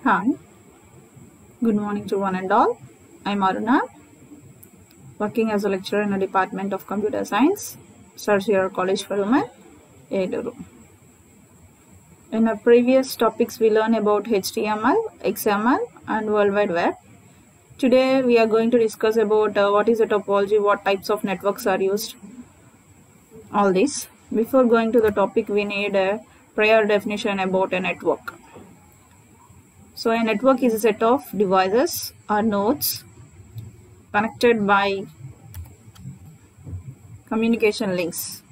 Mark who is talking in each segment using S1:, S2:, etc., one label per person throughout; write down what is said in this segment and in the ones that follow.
S1: Hi, good morning to one and all. I'm Aruna, working as a lecturer in the Department of Computer Science, Sarsier College for Women, Eduru. In our previous topics, we learned about HTML, XML, and World Wide Web. Today, we are going to discuss about what is a topology, what types of networks are used, all this. Before going to the topic, we need a prior definition about a network. So a network is a set of devices or nodes connected by communication links.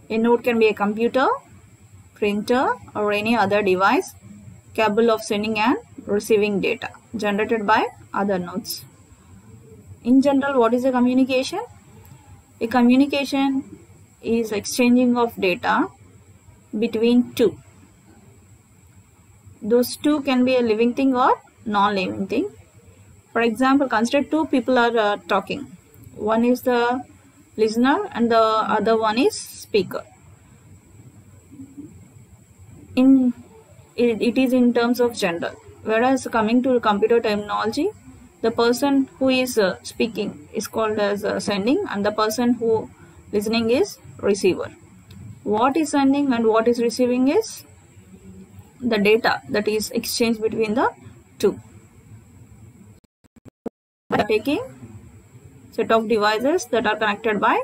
S1: A node can be a computer, printer, or any other device capable of sending and receiving data generated by other nodes. In general, what is a communication? A communication is exchanging of data between two. Those two can be a living thing or non-living thing. For example, consider two people are talking. One is the listener and the other one is speaker. It is in terms of gender. Whereas coming to computer terminology, the person who is speaking is called as sending, and the person who listening is receiver. What is sending and what is receiving is the data that is exchanged between the two. By taking set of devices that are connected by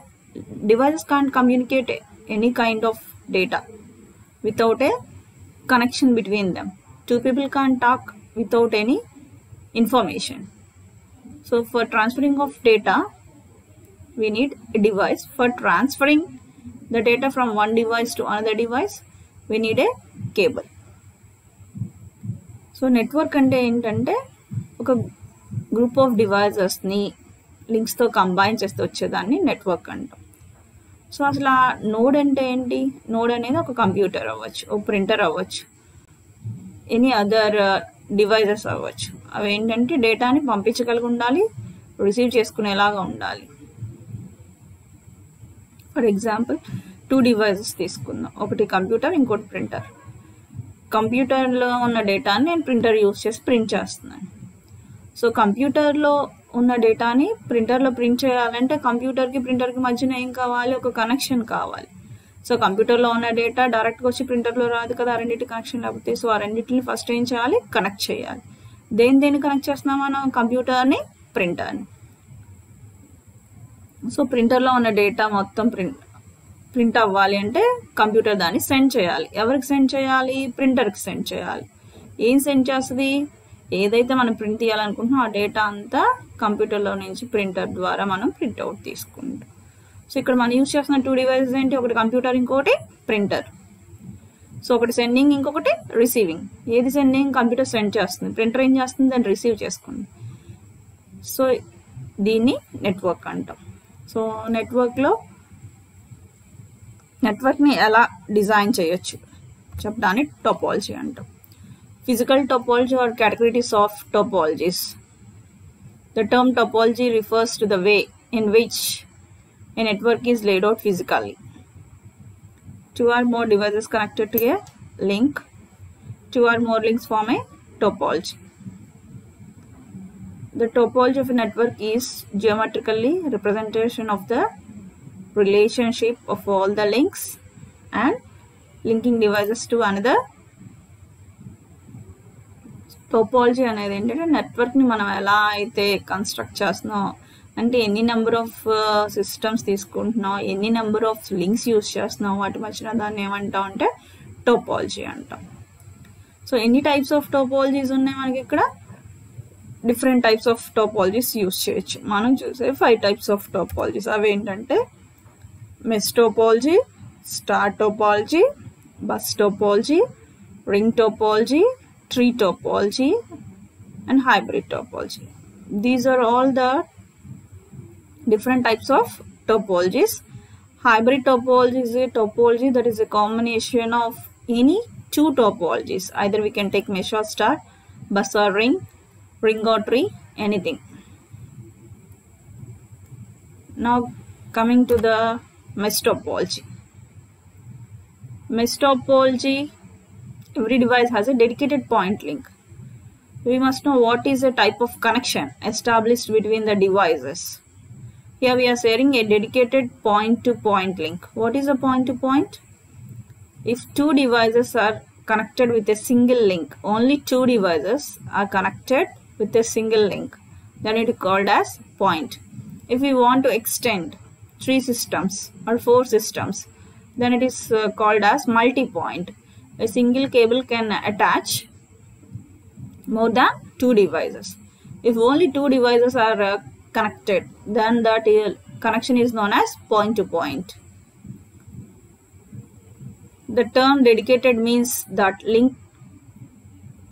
S1: devices can't communicate any kind of data without a connection between them. Two people can't talk without any information. So for transferring of data, we need a device. For transferring the data from one device to another device, we need a cable. So network అంటే ఏంటంటే ఒక group of డివైజెస్ని లింక్స్తో combine చేస్తే వచ్చేదాన్ని network అంటాం. So అసలు ఆ node అంటే ఏంటి? నోడ్ అనేది ఒక కంప్యూటర్ అవ్వచ్చు, ఒక ప్రింటర్ అవ్వచ్చు, ఎనీ అదర్ డివైజెస్ అవ్వచ్చు. అవి ఏంటంటే డేటాని పంపించగలిగి ఉండాలి, రిసీవ్ చేసుకునేలాగా ఉండాలి. ఫర్ ఎగ్జాంపుల్ 2 డివైజెస్ తీసుకుందాం, ఒకటి కంప్యూటర్, ఇంకోటి ప్రింటర్. కంప్యూటర్లో ఉన్న డేటాని నేను ప్రింటర్ యూస్ చేసి ప్రింట్ చేస్తున్నాను. సో కంప్యూటర్లో ఉన్న డేటాని ప్రింటర్లో ప్రింట్ చేయాలంటే కంప్యూటర్కి ప్రింటర్కి మధ్యన ఏం కావాలి? ఒక కనెక్షన్ కావాలి. సో కంప్యూటర్లో ఉన్న డేటా డైరెక్ట్గా వచ్చి ప్రింటర్లో రాదు కదా, ఆ రెండింటి కనెక్షన్ లేకపోతే. సో ఆ రెండింటిని ఫస్ట్ ఏం చేయాలి? కనెక్ట్ చేయాలి. దేన్ని కనెక్ట్ చేస్తున్నాం మనం? కంప్యూటర్ని, ప్రింటర్ని. సో ప్రింటర్లో ఉన్న డేటా మొత్తం ప్రింట్ అవ్వాలి అంటే కంప్యూటర్ దాన్ని సెండ్ చేయాలి. ఎవరికి సెండ్ చేయాలి? ప్రింటర్కి సెండ్ చేయాలి. ఏం సెండ్ చేస్తుంది? ఏదైతే మనం ప్రింట్ తీయాలనుకుంటున్నాం ఆ డేటా అంతా కంప్యూటర్లో నుంచి ప్రింటర్ ద్వారా మనం ప్రింట్అవుట్ తీసుకుంటాం. సో ఇక్కడ మనం యూజ్ చేస్తున్న 2 డివైసెస్ ఏంటి? ఒకటి కంప్యూటర్, ఇంకొకటి ప్రింటర్. సో ఒకటి సెండింగ్, ఇంకొకటి రిసీవింగ్. ఏది సెండింగ్? కంప్యూటర్ సెండ్ చేస్తుంది, ప్రింటర్ ఏం చేస్తుంది? దాన్ని రిసీవ్ చేసుకుంది. సో దీన్ని నెట్వర్క్ అంటాం. సో నెట్వర్క్ని ఎలా డిజైన్ చేయొచ్చు చెప్పడాన్ని టోపాలజీ అంటాం. Physical topology or categories of topologies. The term topology refers to the way in which a network is laid out physically. 2 or more devices connected to a link. 2 or more links form a topology. The topology of a network is geometrically representation of the relationship of all the links and linking devices to another. Topology అనేది ఏంటంటే నెట్వర్క్ని మనం ఎలా అయితే construct చేస్తున్నాం అంటే ఎన్ని number of systems తీసుకుంటున్నాం, ఎన్ని నెంబర్ ఆఫ్ లింక్స్ యూజ్ చేస్తున్నాం, వాటి మధ్యన దాన్ని ఏమంటాం అంటే టోపాలజీ అంటాం. సో ఎన్ని టైప్స్ ఆఫ్ టోపాలజీస్ ఉన్నాయి మనకి ఇక్కడ? Different types of topologies use చేయొచ్చు. మనం చూసే 5 టైప్స్ ఆఫ్ టోపాలజీస్. అవి ఏంటంటే mesh topology, star topology, bus topology, ring topology, tree topology, and hybrid topology. These are all the different types of topologies. Hybrid topology is a topology that is a combination of any 2 topologies. Either we can take mesh or star, bus or ring or tree, anything. Now coming to the mesh topology. Mesh topology, every device has a dedicated point link. we must know what is a type of connection established between the devices. Here we are sharing a dedicated point-to-point link. What is a point-to-point? If two devices are connected with a single link, only two devices are connected with a single link, then it is called as point. If we want to extend 3 systems or 4 systems, then it is called as multi-point. A single cable can attach more than 2 devices. If only 2 devices are connected, then that connection is known as point-to-point. The term dedicated means that link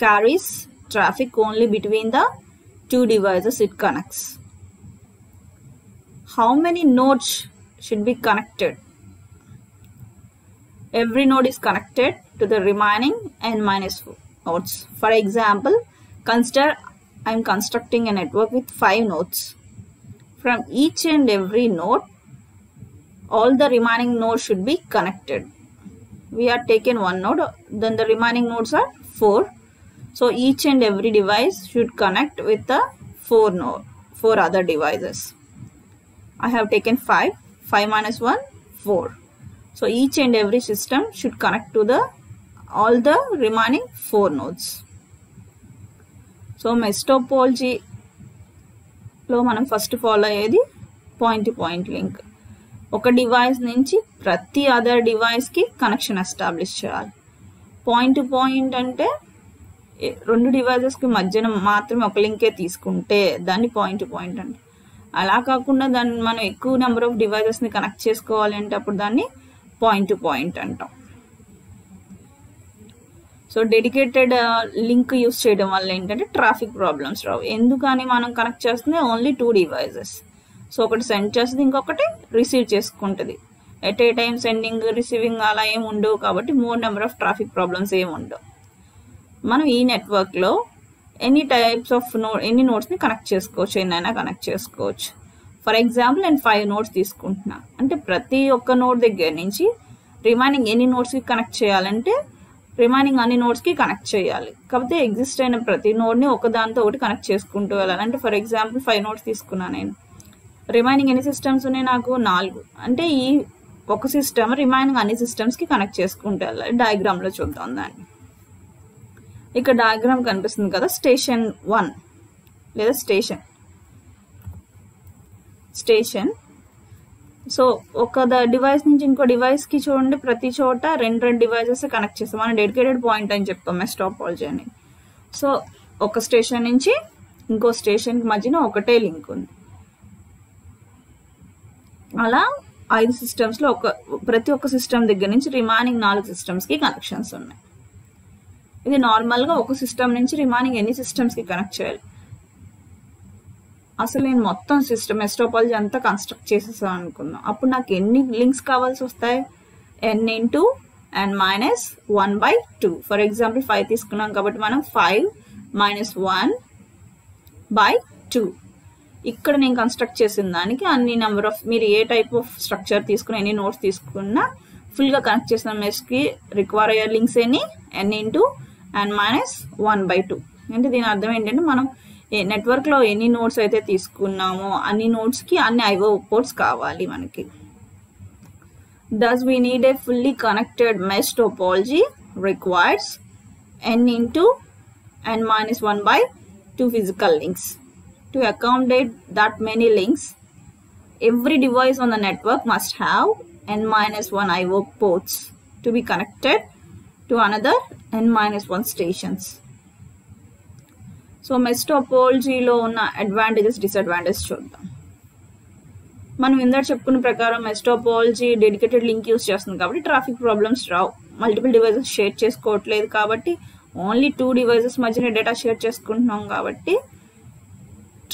S1: carries traffic only between the 2 devices it connects. How many nodes should be connected? Every node is connected to the remaining n-4 nodes. For example, consider I am constructing a network with 5 nodes. From each and every node, all the remaining nodes should be connected. We have taken one node, then the remaining nodes are 4. So each and every device should connect with the 4 other devices. I have taken 5. 5 minus 1, 4. So each and every system should connect to all the remaining 4 nodes. So mesh topology లో మనం first follow అయ్యేది point to point link. ఒక device నుంచి ప్రతి other డివైస్కి connection establish చేయాలి. Point to point అంటే 2 డివైజెస్కి మధ్యన మాత్రమే ఒక లింకే తీసుకుంటే దాన్ని పాయింట్ టు పాయింట్ అంటే, అలా కాకుండా దాన్ని మనం ఎక్కువ నెంబర్ ఆఫ్ డివైజెస్ని కనెక్ట్ చేసుకోవాలి అంటే అప్పుడు దాన్ని పాయింట్ టు పాయింట్ అంటాం. సో డెడికేటెడ్ లింక్ యూస్ చేయడం వల్ల ఏంటంటే ట్రాఫిక్ ప్రాబ్లమ్స్ రావు. ఎందుకని మనం కనెక్ట్ చేస్తుంది ఓన్లీ 2 డివైజెస్. సో ఒకటి సెండ్ చేస్తుంది, ఇంకొకటి రిసీవ్ చేసుకుంటుంది. At a time sending receiving అలా ఏమి ఉండవు కాబట్టి more number of traffic problems ఏమి ఉండవు. మనం ఈ నెట్వర్క్లో ఎనీ టైప్స్ ఆఫ్ ఎన్ని నోడ్స్ని కనెక్ట్ చేసుకోవచ్చు, ఎన్నైనా కనెక్ట్ చేసుకోవచ్చు. ఫర్ ఎగ్జాంపుల్ నేను 5 నోడ్స్ తీసుకుంటున్నా అంటే ప్రతి ఒక్క నోడ్ దగ్గర నుంచి రిమైనింగ్ ఎన్ని నోడ్స్కి కనెక్ట్ చేయాలంటే రిమైనింగ్ అన్ని నోడ్స్కి కనెక్ట్ చేయాలి. కాకపోతే ఎగ్జిస్ట్ అయిన ప్రతి నోడ్ని ఒకదాంతో ఒకటి కనెక్ట్ చేసుకుంటూ వెళ్ళాలి. అంటే ఫర్ ఎగ్జాంపుల్ 5 నోడ్స్ తీసుకున్నా నేను, రిమైనింగ్ ఎన్ని సిస్టమ్స్ ఉన్నాయి నాకు 4. అంటే ఈ ఒక సిస్టమ్ రిమైనింగ్ అన్ని సిస్టమ్స్కి కనెక్ట్ చేసుకుంటూ వెళ్ళాలి. డయాగ్రామ్లో చూద్దాం దాన్ని. ఇక్కడ డయాగ్రామ్ కనిపిస్తుంది కదా, స్టేషన్ 1 లేదా స్టేషన్. సో ఒక డివైస్ నుంచి ఇంకో డివైస్కి చూడండి ప్రతి చోట 2 డివైజెస్ కనెక్ట్ చేస్తాం. మనం డెడికేటెడ్ పాయింట్ అని చెప్తాం మెష్ టోపాలజీ అని. సో ఒక స్టేషన్ నుంచి ఇంకో స్టేషన్కి మధ్యన ఒకటే లింక్ ఉంది. అలా 5 సిస్టమ్స్లో ప్రతి ఒక్క సిస్టమ్ దగ్గర నుంచి రిమైనింగ్ 4 సిస్టమ్స్కి కనెక్షన్స్ ఉన్నాయి. ఇది నార్మల్గా ఒక సిస్టమ్ నుంచి రిమైనింగ్ ఎన్ని సిస్టమ్స్కి కనెక్ట్ చేయాలి. అసలు నేను మొత్తం సిస్టమ్ మెష్ టోపాలజీ అంతా కన్స్ట్రక్ట్ చేసేసాను అనుకుందాం. అప్పుడు నాకు ఎన్ని లింక్స్ కావాల్సి వస్తాయి? n into n-1/2. For example 5 తీసుకున్నాం కాబట్టి మనం 5 - 1/2. ఇక్కడ నేను కన్స్ట్రక్ట్ చేసిన దానికి అన్ని నెంబర్ ఆఫ్, మీరు ఏ టైప్ ఆఫ్ స్ట్రక్చర్ తీసుకుని ఎన్ని నోట్స్ తీసుకున్నా ఫుల్గా కనెక్ట్ చేసిన మెష్కి రిక్వైర్ అయ్యే లింక్స్ ఎన్ని? n into n-1/2. అంటే దీని అర్థం ఏంటంటే మనం నెట్వర్క్లో ఎన్ని నోట్స్ అయితే తీసుకున్నామో అన్ని నోట్స్కి అన్ని IO పోర్ట్స్ కావాలి మనకి. Thus we need a fully connected mesh topology requires n into n-1/2 physical links. To accommodate that many links, every device on the network must have n-1 IO ports to be connected to another n-1 stations. So mesh టోపాలజీలో ఉన్న advantages disadvantages చూద్దాం. మనం ఇందాక చెప్పుకున్న ప్రకారం mesh topology dedicated link use చేస్తుంది కాబట్టి traffic problems రావు. మల్టిపుల్ డివైజెస్ షేర్ చేసుకోవట్లేదు కాబట్టి, ఓన్లీ 2 డివైజెస్ మధ్యన డేటా షేర్ చేసుకుంటున్నాం కాబట్టి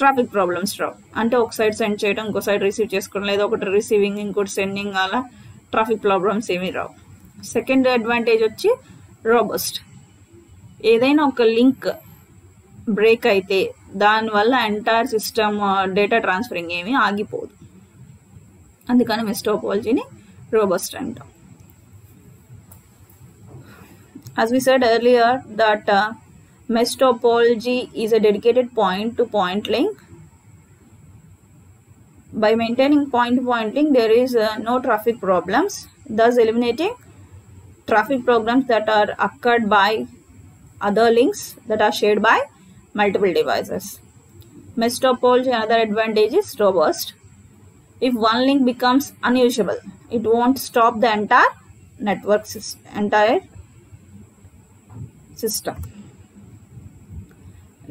S1: ట్రాఫిక్ ప్రాబ్లమ్స్ రావు. అంటే ఒక సైడ్ సెండ్ చేయడం, ఇంకో సైడ్ రిసీవ్ చేసుకోవడం, లేదా ఒకటి రిసీవింగ్ ఇంకోటి సెండింగ్, అలా ట్రాఫిక్ ప్రాబ్లమ్స్ ఏమీ రావు. సెకండ్ అడ్వాంటేజ్ వచ్చి రోబస్ట్. ఏదైనా ఒక లింక్ బ్రేక్ అయితే దానివల్ల ఎంటైర్ సిస్టమ్ డేటా ట్రాన్స్ఫరింగ్ ఏమీ ఆగిపోదు. అందుకని మెష్ టోపాలజీని రోబస్ట్ అంటాం. As we said earlier that Mesh topology is a dedicated point-to-point link. By maintaining point-to-point link, there is no traffic problems, thus eliminating traffic problems that are occurred by other links that are shared by multiple devices. Mesh topology, another advantage is robust. If one link becomes unusable, it won't stop the entire network system.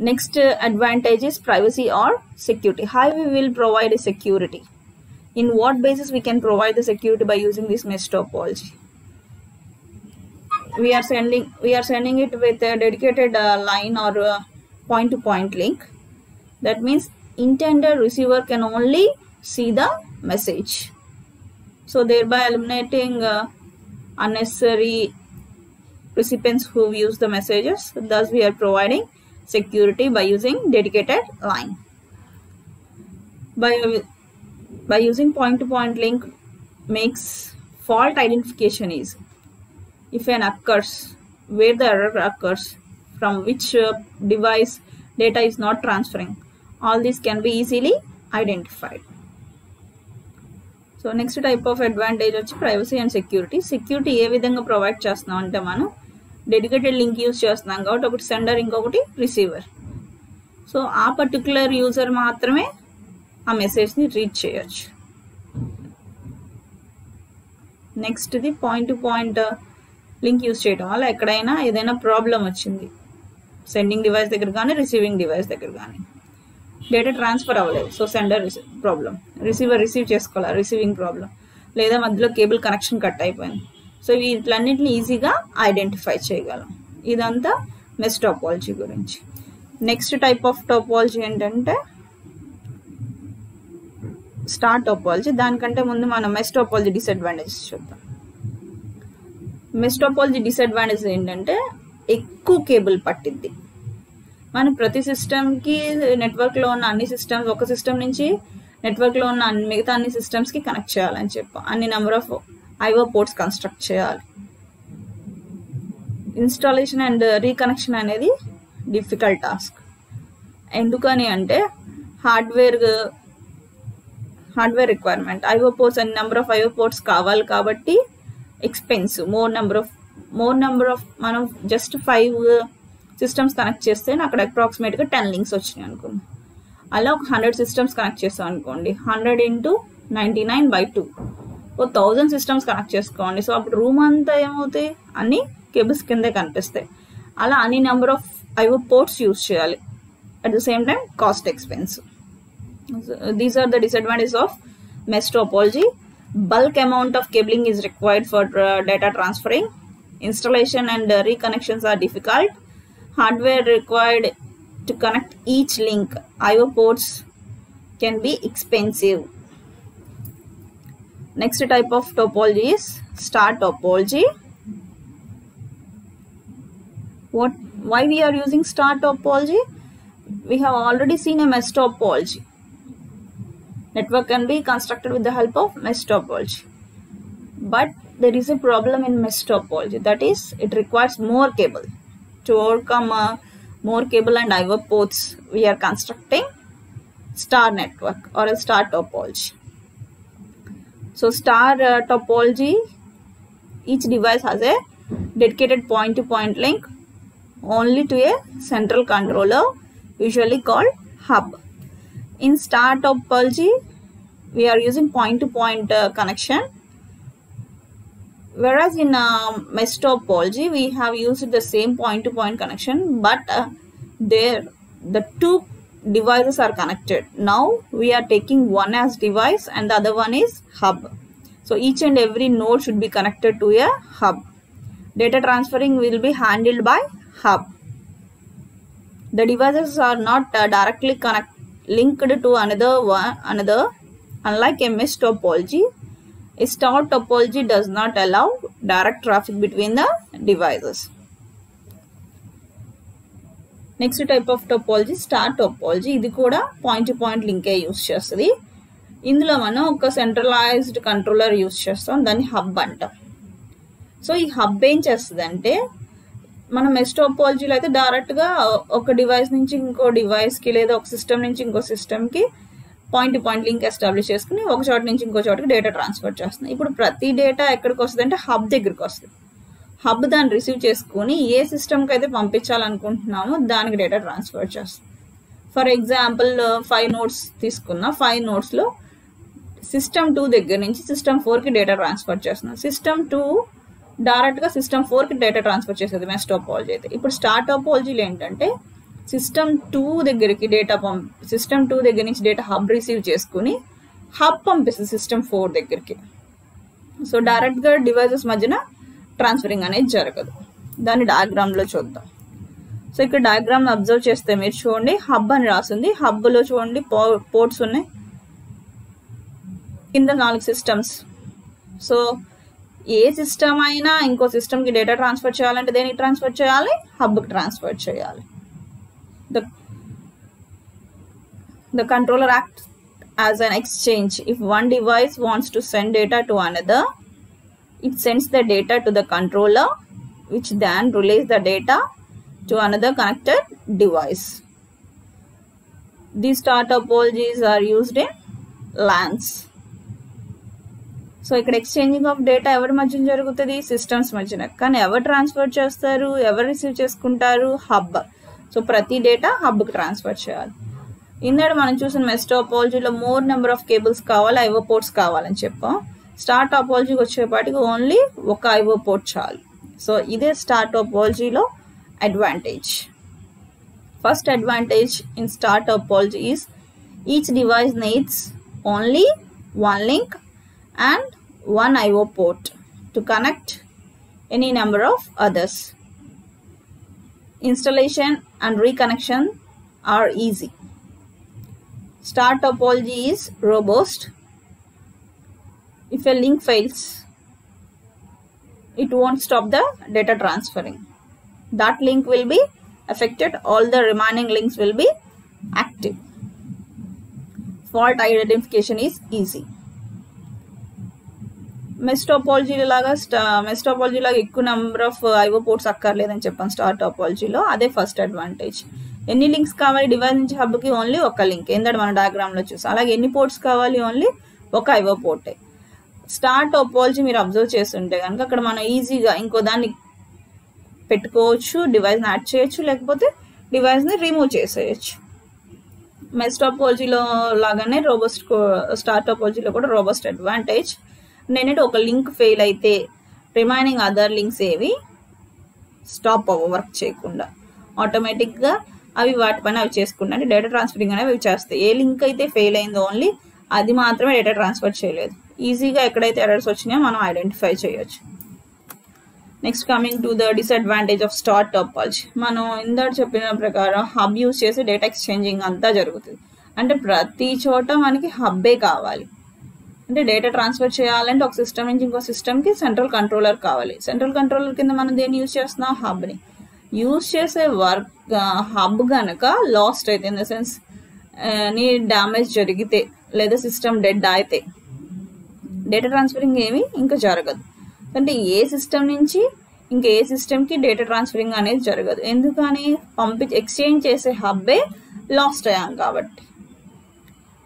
S1: Next advantage is privacy or security. How we will provide a security? In what basis we can provide the security by using this mesh topology? We are sending it with a dedicated line or point-to-point link. That means intended receiver can only see the message, so thereby eliminating unnecessary recipients who use the messages. Thus we are providing security by using dedicated line. By using point-to-point link makes fault identification easy. If an occurs, where the error occurs, from which device data is not transferring, all these can be easily identified. So next type of advantage is privacy and security. Security ఏ విధంగా provide చేస్తున్నాం అంటే మనం dedicated link use చేస్తున్నాం కాబట్టి ఒకటి sender ఇంకొకటి receiver. So ఆ particular user మాత్రమే ఆ మెసేజ్ని రీడ్ చేయొచ్చు. Next the point-to-point link use చేయడం వల్ల ఎక్కడైనా ఏదైనా ప్రాబ్లం వచ్చింది, సెండింగ్ డివైస్ దగ్గర కానీ రిసీవింగ్ డివైస్ దగ్గర కానీ డేటా ట్రాన్స్ఫర్ అవ్వలేదు, so sender problem, receiver receive చేసుకోవాలి, రిసీవింగ్ ప్రాబ్లం, లేదా మధ్యలో కేబుల్ కనెక్షన్ కట్ అయిపోయింది. సో వీటిలన్నింటినీ ఈజీగా ఐడెంటిఫై చేయగలం. ఇదంతా మెష్ టోపాలజీ గురించి. నెక్స్ట్ టైప్ ఆఫ్ టోపాలజీ ఏంటంటే స్టార్ టోపాలజీ. దానికంటే ముందు మనం మెష్ టోపాలజీ డిసడ్వాంటేజెస్ చూద్దాం. మెష్ టోపాలజీ డిసడ్వాంటేజ్ ఏంటంటే ఎక్కువ కేబుల్ పట్టిద్ది. మనం ప్రతి సిస్టమ్కి నెట్వర్క్లో ఉన్న అన్ని సిస్టమ్స్, ఒక సిస్టమ్ నుంచి నెట్వర్క్లో ఉన్న మిగతా అన్ని సిస్టమ్స్కి కనెక్ట్ చేయాలని అన్ని number of IO ports construct చేయాలి. ఇన్స్టాలేషన్ అండ్ రీకనెక్షన్ అనేది డిఫికల్ట్ టాస్క్. ఎందుకని అంటే హార్డ్వేర్ రిక్వైర్మెంట్, ఐఓ పోర్ట్స్ అన్ని నెంబర్ ఆఫ్ ఐఓ పోర్ట్స్ కావాలి కాబట్టి ఎక్స్పెన్సివ్. మోర్ నెంబర్ ఆఫ్ మనం జస్ట్ 5 సిస్టమ్స్ కనెక్ట్ చేస్తే అక్కడ అప్రాక్సిమేట్గా 10 లింక్స్ వచ్చినాయి అనుకోండి. అలా ఒక 100 సిస్టమ్స్ కనెక్ట్ చేస్తాం అనుకోండి, 100 × 99/2 1000 సిస్టమ్స్ కనెక్ట్ చేసుకోండి. సో అప్పుడు రూమ్ అంతా ఏమవుతాయి, అన్ని కేబుల్స్ కిందే కనిపిస్తాయి. అలా అన్ని number of IO ports use చేయాలి. At the same time cost expensive. These are the disadvantages of mesh topology. Bulk amount of cabling is required for data transferring. Installation and reconnections are difficult. Hardware required to connect each link, IO ports, can be expensive. Next type of topology is star topology. Why we are using star topology? We have already seen a mesh topology. Network can be constructed with the help of mesh topology. But there is a problem in mesh topology, that is it requires more cable. To overcome more cable and IO ports, we are constructing star network or a star topology. So star topology, each device has a dedicated point-to-point link only to a central controller, usually called hub. In star topology, we are using point-to-point connection, whereas in mesh topology, we have used the same point-to-point connection, but there the two devices are connected. Now we are taking one as device and the other one is hub. So each and every node should be connected to a hub. Data transferring will be handled by hub. The devices are not directly linked to another. Unlike a mesh topology, a star topology does not allow direct traffic between the devices. Next type of topology, star topology. ఇది కూడా point-to-point లింకే use చేస్తుంది. ఇందులో మనం ఒక centralised controller use చేస్తాం, దాన్ని hub అంటాం. So ఈ హబ్ ఏం చేస్తుంది అంటే మనం మెష్ టోపోలజీలో అయితే డైరెక్ట్గా ఒక డివైస్ నుంచి ఇంకో డివైస్కి లేదా ఒక సిస్టమ్ నుంచి ఇంకో సిస్టమ్కి point to point link establish చేసుకుని ఒక చోట నుంచి ఇంకో చోటకి డేటా ట్రాన్స్ఫర్ చేస్తుంది. ఇప్పుడు ప్రతి డేటా ఎక్కడికి వస్తుంది అంటే హబ్ దగ్గరికి వస్తుంది. హబ్ దాన్ని రిసీవ్ చేసుకుని ఏ సిస్టమ్కి అయితే పంపించాలనుకుంటున్నామో దానికి డేటా ట్రాన్స్ఫర్ చేస్తుంది. ఫర్ ఎగ్జాంపుల్ 5 నోట్స్ తీసుకున్న 5 నోట్స్లో సిస్టమ్ 2 దగ్గర నుంచి సిస్టమ్ 4కి డేటా ట్రాన్స్ఫర్ చేస్తున్నాం. సిస్టమ్ 2 డైరెక్ట్గా సిస్టమ్ 4కి డేటా ట్రాన్స్ఫర్ చేసేది మెష్ టోపోలజీ అయితే. ఇప్పుడు స్టార్ టోపోలజీలో ఏంటంటే సిస్టమ్ 2 దగ్గరికి డేటా సిస్టమ్ 2 దగ్గర నుంచి డేటా హబ్ రిసీవ్ చేసుకుని హబ్ పంపిస్తుంది సిస్టమ్ 4 దగ్గరికి. సో డైరెక్ట్గా డివైజెస్ మధ్యన ట్రాన్స్ఫరింగ్ అనేది జరగదు. దాన్ని డయాగ్రామ్లో చూద్దాం. సో ఇక్కడ డయాగ్రామ్ అబ్జర్వ్ చేస్తే మీరు చూడండి, హబ్ అని రాసింది. హబ్లో చూడండి పోర్ట్స్ ఉన్నాయి, కింద 4 సిస్టమ్స్. సో ఏ సిస్టమ్ అయినా ఇంకో సిస్టమ్కి డేటా ట్రాన్స్ఫర్ చేయాలంటే దేనికి ట్రాన్స్ఫర్ చేయాలి? హబ్కి ట్రాన్స్ఫర్ చేయాలి. The controller acts as an exchange. If one device wants to send data to another, it sends the data to the controller, which then relays the data to another connected device. These star topologies are used in LANs. So ఇక్కడ exchanging of data ఎవరి మధ్యన జరుగుతుంది? Systems మధ్యన. కానీ ఎవరు transfer చేస్తారు, ఎవరు receive చేసుకుంటారు? హబ్. సో ప్రతి డేటా హబ్కి ట్రాన్స్ఫర్ చేయాలి. ఇందాక మనం చూసిన మెష్ టోపోలజీలో మోర్ నెంబర్ ఆఫ్ కేబుల్స్ కావాలి, ఐఓ పోర్ట్స్ కావాలని చెప్పాం. స్టార్ టోపోలజీకి వచ్చేపాటికి ఓన్లీ ఒక ఐఓ పోర్ట్ చాలు. సో ఇదే స్టార్ టోపోలజీలో advantage. First advantage in star topology is each device needs only one link and one IO port to connect any number of others. Installation and reconnection are easy. Star topology is robust. If a link fails, it won't stop the data transferring. That link will be affected, all the remaining links will be active. Fault identification is easy. Mesh topology లాగా ఎక్కువ number of IO ports అక్కర్లేదని చెప్పాను star టోపోలజీలో. అదే first advantage. ఎన్ని links కావాలి device నుంచి హబ్కి? Only ఒక link. ఏంటంటే మన డయాగ్రామ్లో చూసాం. అలాగే ఎన్ని పోర్ట్స్ కావాలి? ఓన్లీ ఒక ఐఓ పోర్టే. స్టార్ టోపోలజీ మీరు అబ్జర్వ్ చేస్తుంటే కనుక అక్కడ మనం ఈజీగా ఇంకో దాన్ని పెట్టుకోవచ్చు, డివైస్ని యాడ్ చేయొచ్చు, లేకపోతే డివైస్ని రిమూవ్ చేసేయచ్చు. మెష్ టోపోలజీలో లాగానే స్టార్ టోపోలజీలో కూడా రోబస్ట్ అడ్వాంటేజ్ నేనంటే ఒక లింక్ ఫెయిల్ అయితే రిమైనింగ్ అదర్ లింక్స్ ఏవి స్టాప్ వర్క్ చేయకుండా ఆటోమేటిక్గా అవి వాటి పని అవి చేసుకుంటా అంటే డేటా ట్రాన్స్ఫరింగ్ అనేవి అవి చేస్తాయి. ఏ లింక్ అయితే ఫెయిల్ అయిందో ఓన్లీ అది మాత్రమే డేటా ట్రాన్స్ఫర్ చేయలేదు. ఈజీగా ఎక్కడైతే ఎర్రర్స్ వచ్చినాయో మనం ఐడెంటిఫై చేయొచ్చు. Next coming to the disadvantage of star topology. మనం ఇందాక చెప్పిన ప్రకారం హబ్ యూజ్ చేసి డేటా ఎక్స్చేంజింగ్ అంతా జరుగుతుంది. అంటే ప్రతి చోట మనకి హబ్బే కావాలి. అంటే డేటా ట్రాన్స్ఫర్ చేయాలంటే ఒక సిస్టమ్ నుంచి ఇంకో సిస్టమ్కి సెంట్రల్ కంట్రోలర్ కావాలి. సెంట్రల్ కంట్రోలర్ కింద మనం దేన్ని యూజ్ చేస్తున్నాం? హబ్ని. యూజ్ చేసే వర్క్ హబ్ కనుక లాస్ట్ అయితే, ఇన్ ద సెన్స్ నీ డ్యామేజ్ జరిగితే లేదా సిస్టమ్ డెడ్ అయితే డేటా ట్రాన్స్ఫరింగ్ ఏమి ఇంకా జరగదు. అంటే ఏ సిస్టమ్ నుంచి ఇంకా ఏ సిస్టమ్కి డేటా ట్రాన్స్ఫరింగ్ అనేది జరగదు. ఎందుకని? ఎక్స్చేంజ్ చేసే హబ్బే లాస్ట్ అయ్యాం కాబట్టి.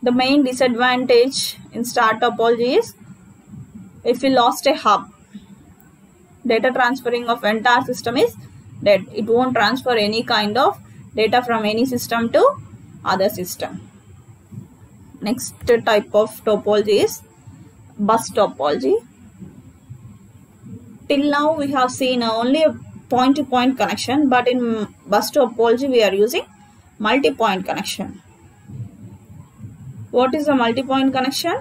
S1: The main disadvantage in star topology is if we lost a hub, data transferring of entire system is dead. It won't transfer any kind of data from any system to other system. Next type of topology is bus topology. Till now we have seen only a point-to-point connection, but in bus topology we are using multi-point connection. What is a multi-point connection?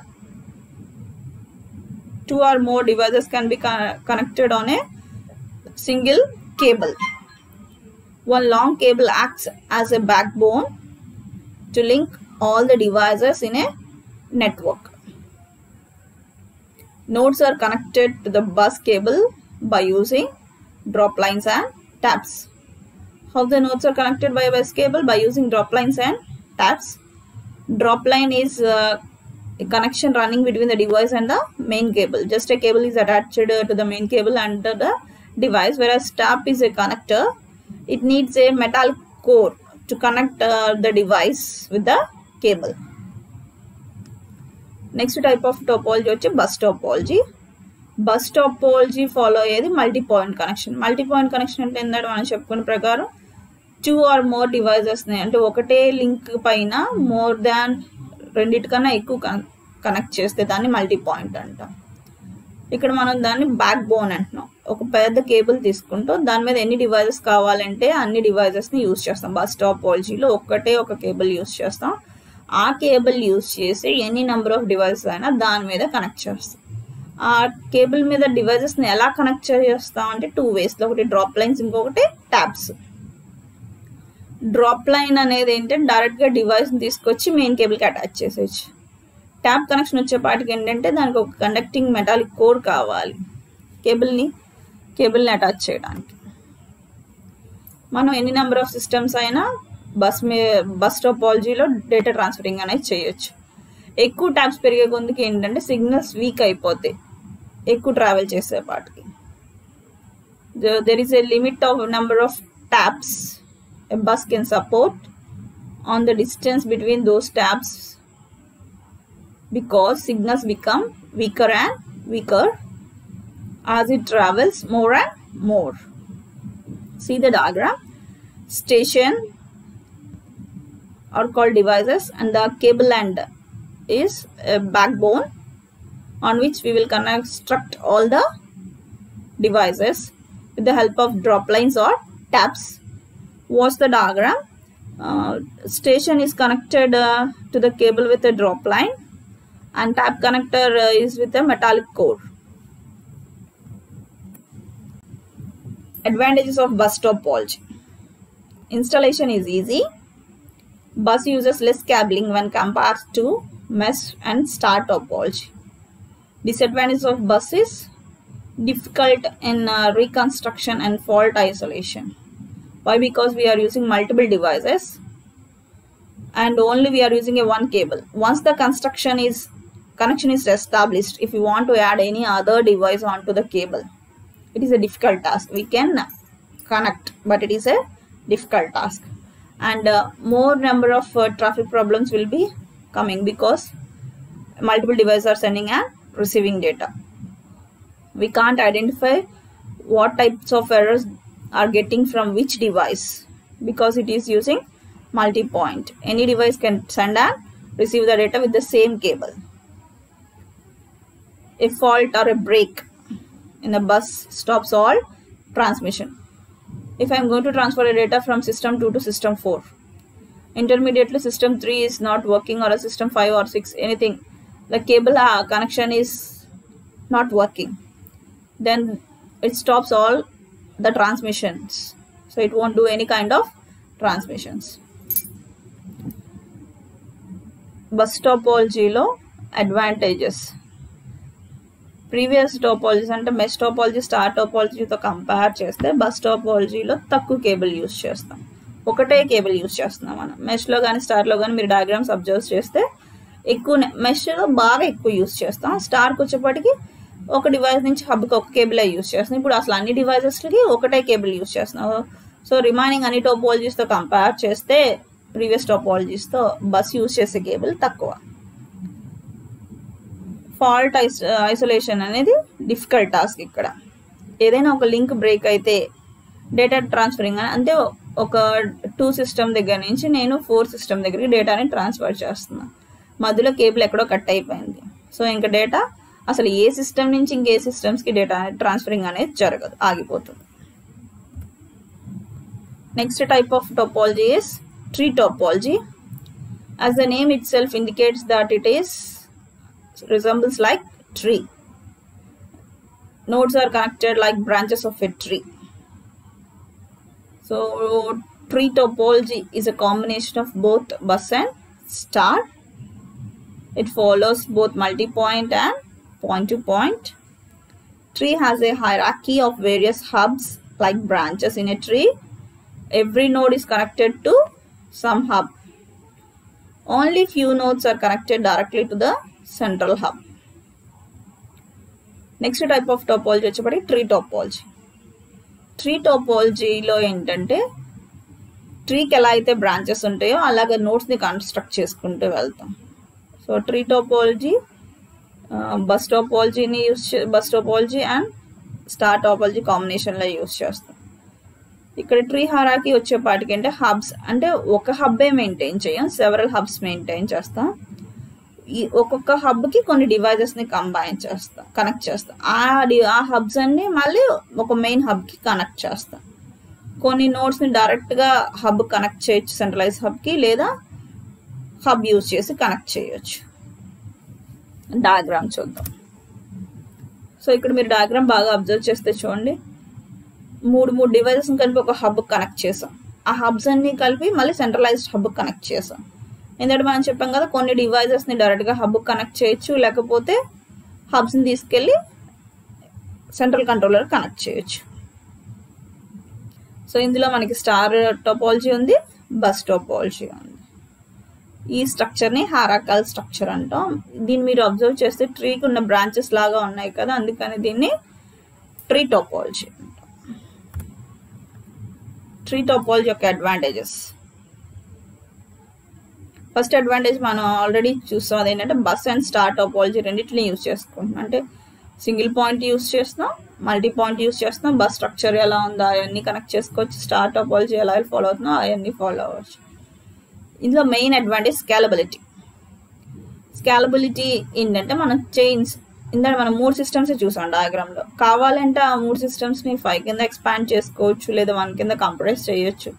S1: 2 or more devices can be connected on a single cable. One long cable acts as a backbone to link all the devices in a network. Nodes are connected to the bus cable by using drop lines and taps. How the nodes are connected by a bus cable? By using drop lines and taps. Drop line is a connection running between the device and the main cable. Just a cable is attached to the main cable and the device, whereas tap is a connector. It needs a metal core to connect the device with the cable. Next type of topology వచ్చి bus topology. Bus topology follow అయ్యేది multi-point connection. Multi-point connection అంటే ఏంటంటే మనం చెప్పుకున్న ప్రకారం 2 or more devices అంటే ఒకటే link పైన మోర్ దాన్ రెండిటికన్నా ఎక్కువ కనెక్ట్ చేస్తే దాన్ని మల్టీ పాయింట్ అంటాం. ఇక్కడ మనం దాన్ని బ్యాక్ బోన్ అంటున్నాం. ఒక పెద్ద కేబుల్ తీసుకుంటూ దాని మీద ఎన్ని డివైజెస్ కావాలంటే అన్ని డివైజెస్ని యూజ్ చేస్తాం. బస్ టాపాలజీలో ఒకటే ఒక కేబుల్ యూజ్ చేస్తాం. ఆ కేబుల్ యూజ్ చేసి ఎన్ని నెంబర్ ఆఫ్ డివైజెస్ అయినా దాని మీద కనెక్ట్ చేస్తాం. ఆ కేబుల్ మీద డివైజెస్ని ఎలా కనెక్ట్ చేస్తాం అంటే 2 waysలో, ఒకటి డ్రాప్ లైన్స్, ఇంకొకటి ట్యాబ్స్. డ్రాప్ లైన్ అనేది ఏంటంటే డైరెక్ట్గా డివైస్ని తీసుకొచ్చి మెయిన్ కేబుల్కి అటాచ్ చేసేయచ్చు. ట్యాప్ కనెక్షన్ వచ్చేపాటికి ఏంటంటే దానికి ఒక కండక్టింగ్ మెటాలిక్ కోర్ కావాలి కేబుల్ని అటాచ్ చేయడానికి. మనం ఎన్ని నెంబర్ ఆఫ్ సిస్టమ్స్ అయినా బస్ టోపాలజీలో డేటా ట్రాన్స్ఫరింగ్ అనేది చేయొచ్చు. ఎక్కువ ట్యాబ్స్ పెరిగే కొందుకు ఏంటంటే సిగ్నల్స్ వీక్ అయిపోతాయి ఎక్కువ ట్రావెల్ చేసేపాటికి. There is a limit of number of taps a bus can support on the distance between those tabs, because signals become weaker and weaker as it travels more and more. See the diagram. Station are called devices and the cable end is a backbone on which we will construct all the devices with the help of drop lines or tabs. What's the diagram? Station is connected to the cable with a drop line and tap connector is with a metallic core. Advantages of bus topology. Installation is easy. Bus uses less cabling when compared to mesh and star topology. Disadvantages of bus is difficult in reconstruction and fault isolation. Why? Because we are using multiple devices and only we are using a one cable. Once the connection is established, if you want to add any other device onto the cable, it is a difficult task. We can connect, but it is a difficult task, and more number of traffic problems will be coming because multiple devices are sending and receiving data. We can't identify what types of errors are getting from which device because it is using multi-point. Any device can send and receive the data with the same cable. A fault or a break in the bus stops all transmission. If I am going to transfer the data from system 2 to system 4, intermediately system 3 is not working, or a system 5 or 6, anything, the cable connection is not working, then it stops all the transmissions, so it won't do any kind of transmissions. Bus topology lo advantages. Previous topologies అంటే mesh topology, star టోపాలజీతో compare చేస్తే bus టోపాలజీలో తక్కువ cable use చేస్తాం. ఒకటే cable use చేస్తున్నాం మనం. మెష్లో కానీ స్టార్లో కానీ మీరు డయాగ్రామ్స్ అబ్జర్వ్ చేస్తే ఎక్కువ మెష్లో బాగా ఎక్కువ యూజ్ చేస్తాం. స్టార్కి వచ్చేప్పటికి ఒక డివైస్ నుంచి హబ్కి ఒక కేబులే యూజ్ చేస్తున్నాం. ఇప్పుడు అసలు అన్ని డివైజెస్కి ఒకటే కేబుల్ యూజ్ చేస్తున్నాం. సో రిమైనింగ్ అన్ని టోపాలజీస్తో కంపేర్ చేస్తే ప్రీవియస్ టోపాలజీస్తో బస్ యూజ్ చేసే కేబుల్ తక్కువ. ఫాల్ట్ ఐసోలేషన్ అనేది డిఫికల్ట్ టాస్క్. ఇక్కడ ఏదైనా ఒక లింక్ బ్రేక్ అయితే డేటా ట్రాన్స్ఫరింగ్ అంటే ఒక 2 సిస్టమ్ దగ్గర నుంచి నేను 4 సిస్టమ్ దగ్గరికి డేటాని ట్రాన్స్ఫర్ చేస్తున్నాను. మధ్యలో కేబుల్ ఎక్కడో కట్ అయిపోయింది. సో ఇంకా డేటా అసలు ఏ సిస్టమ్ నుంచి ఇంకే సిస్టమ్స్కి డేటా ట్రాన్స్ఫరింగ్ అనేది జరగదు, ఆగిపోతుంది. Next type of topology is tree topology. As the name itself indicates that it resembles like tree. Nodes are connected like branches of a tree. So tree topology is a combination of both bus and star. It follows both multi-point and point-to-point. Tree has a hierarchy of various hubs like branches in a tree. Every node is connected to some hub. Only few nodes are connected directly to the central hub. Next type of topology is tree topology. Tree టోపాలజీలో ఏంటంటే ట్రీకి ఎలా అయితే branches ఉంటాయో అలాగే నోట్స్ని construct చేసుకుంటూ వెళ్తాం. So tree topology bus topology and star topology కాంబినేషన్లో యూస్ చేస్తాం. ఇక్కడ ట్రీ హైరార్కీ వచ్చేపాటికి అంటే హబ్స్ అంటే ఒక హబ్బే మెయింటైన్ చేయం, సెవరల్ హబ్స్ మెయింటైన్ చేస్తాం. ఈ ఒక్కొక్క హబ్కి కొన్ని డివైజెస్ని కనెక్ట్ చేస్తాం. ఆ హబ్స్ అన్ని మళ్ళీ ఒక మెయిన్ హబ్కి కనెక్ట్ చేస్తాం. కొన్ని నోట్స్ని డైరెక్ట్గా హబ్ కనెక్ట్ చేయొచ్చు సెంట్రలైజ్ హబ్కి, లేదా హబ్ యూజ్ చేసి కనెక్ట్ చేయొచ్చు. డయాగ్రామ్ చూద్దాం. సో ఇక్కడ మీరు డయాగ్రామ్ బాగా అబ్జర్వ్ చేస్తే చూడండి, మూడు డివైజెస్ని కలిపి ఒక హబ్ కనెక్ట్ చేసాం. ఆ హబ్స్ అన్ని కలిపి మళ్ళీ సెంట్రలైజ్డ్ హబ్ కనెక్ట్ చేసాం. ఎందుకంటే మనం చెప్పాం కదా, కొన్ని డివైజెస్ని డైరెక్ట్గా హబ్ కనెక్ట్ చేయొచ్చు, లేకపోతే హబ్స్ని తీసుకెళ్ళి సెంట్రల్ కంట్రోలర్ కనెక్ట్ చేయొచ్చు. సో ఇందులో మనకి స్టార్ టోపాలజీ ఉంది, బస్ టోపాలజీ ఉంది. ఈ స్ట్రక్చర్ని హైరార్కికల్ స్ట్రక్చర్ అంటాం. దీన్ని మీరు అబ్జర్వ్ చేస్తే ట్రీకి ఉన్న బ్రాంచెస్ లాగా ఉన్నాయి కదా, అందుకని దీన్ని ట్రీ టోపాలజీ అంటాం. ట్రీ టోపాలజీ యొక్క అడ్వాంటేజెస్. ఫస్ట్ అడ్వాంటేజ్ మనం ఆల్రెడీ చూస్తాం, అదేంటంటే బస్ అండ్ స్టార్ టోపాలజీ రెండింటిని యూజ్ చేసుకుంటున్నాం. అంటే సింగిల్ పాయింట్ యూజ్ చేస్తున్నాం, మల్టీ పాయింట్ యూజ్ చేస్తున్నాం. బస్ స్ట్రక్చర్ ఎలా ఉందో అవన్నీ కనెక్ట్ చేసుకోవచ్చు, స్టార్ టోపాలజీ ఎలా ఫాలో అవుతుందో అవన్నీ ఫాలో అవ్వచ్చు. ఇందులో మెయిన్ అడ్వాంటేజ్ స్కేలబిలిటీ ఏంటంటే మనం ఇందాక మనం 3 సిస్టమ్స్ చూసాం డయాగ్రామ్లో. కావాలంటే ఆ 3 సిస్టమ్స్ని 5 కింద ఎక్స్పాండ్ చేసుకోవచ్చు, లేదా 1 కింద కంప్రెస్ చేయొచ్చు.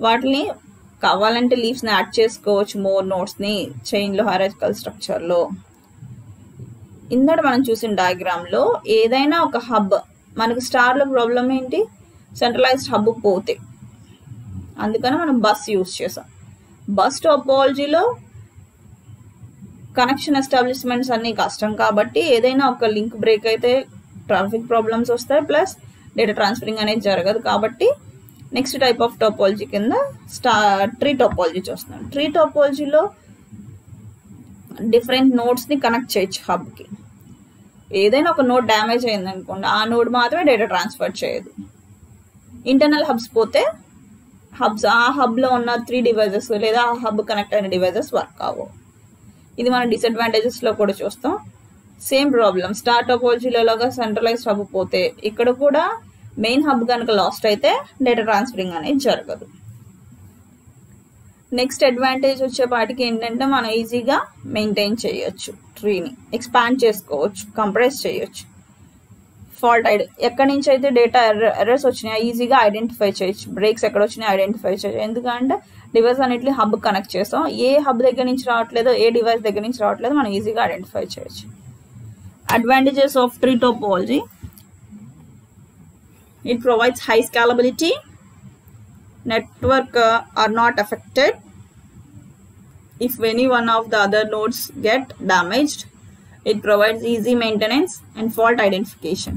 S1: వాటిని కావాలంటే లీవ్స్ని యాడ్ చేసుకోవచ్చు, మోర్ నోట్స్ని చైన్లో హైరార్కికల్ స్ట్రక్చర్లో. ఇందాక మనం చూసిన డయాగ్రామ్లో ఏదైనా ఒక హబ్, మనకి స్టార్లో ప్రాబ్లం ఏంటి, సెంట్రలైజ్డ్ హబ్ పోతే, అందుకని మనం బస్ యూజ్ చేసాం. బస్ టోపాలజీలో కనెక్షన్ ఎస్టాబ్లిష్మెంట్స్ అన్ని కష్టం కాబట్టి ఏదైనా ఒక లింక్ బ్రేక్ అయితే ట్రాఫిక్ ప్రాబ్లమ్స్ వస్తాయి, ప్లస్ డేటా ట్రాన్స్ఫరింగ్ అనేది జరగదు. కాబట్టి నెక్స్ట్ టైప్ ఆఫ్ టోపాలజీ కింద ట్రీ టోపాలజీ చూస్తున్నాం. ట్రీ టోపాలజీలో డిఫరెంట్ నోడ్స్ని కనెక్ట్ చేయొచ్చు హబ్కి. ఏదైనా ఒక నోడ్ డ్యామేజ్ అయింది అనుకోండి, ఆ నోడ్ మాత్రమే డేటా ట్రాన్స్ఫర్ చేయదు. ఇంటర్నల్ హబ్స్ పోతే ఆ హబ్లో ఉన్న 3 డివైజెస్ లేదా ఆ హబ్ కనెక్ట్ అయిన డివైజెస్ వర్క్ అవ్వవు. ఇది మన డిసడ్వాంటేజెస్లో కూడా చూస్తాం. సేమ్ ప్రాబ్లం స్టార్ టోపాలజీలో లాగా సెంట్రలైజ్డ్ హబ్ పోతే ఇక్కడ కూడా మెయిన్ హబ్ కనుక లాస్ట్ అయితే డేటా ట్రాన్స్ఫరింగ్ అనేది జరగదు. నెక్స్ట్ అడ్వాంటేజ్ వచ్చేపాటికి ఏంటంటే మనం ఈజీగా మెయింటైన్ చేయొచ్చు, ట్రీని ఎక్స్పాండ్ చేసుకోవచ్చు, కంప్రెస్ చేయొచ్చు. ఎక్కడి నుంచి అయితే డేటా ఎర్రర్స్ వచ్చినాయో ఈజీగా ఐడెంటిఫై చేయొచ్చు, బ్రేక్స్ ఎక్కడ వచ్చినాయో ఐడెంటిఫై చేయొచ్చు. ఎందుకంటే డివైస్ అన్నిటిని హబ్ కనెక్ట్ చేస్తాం, ఏ హబ్ దగ్గర నుంచి రావట్లేదో, ఏ డివైస్ దగ్గర నుంచి రావట్లేదో మనం ఈజీగా ఐడెంటిఫై చేయొచ్చు. Advantages of tree topology. It provides high scalability. Network are not affected if any one of the other nodes get damaged. It provides easy maintenance and fault identification.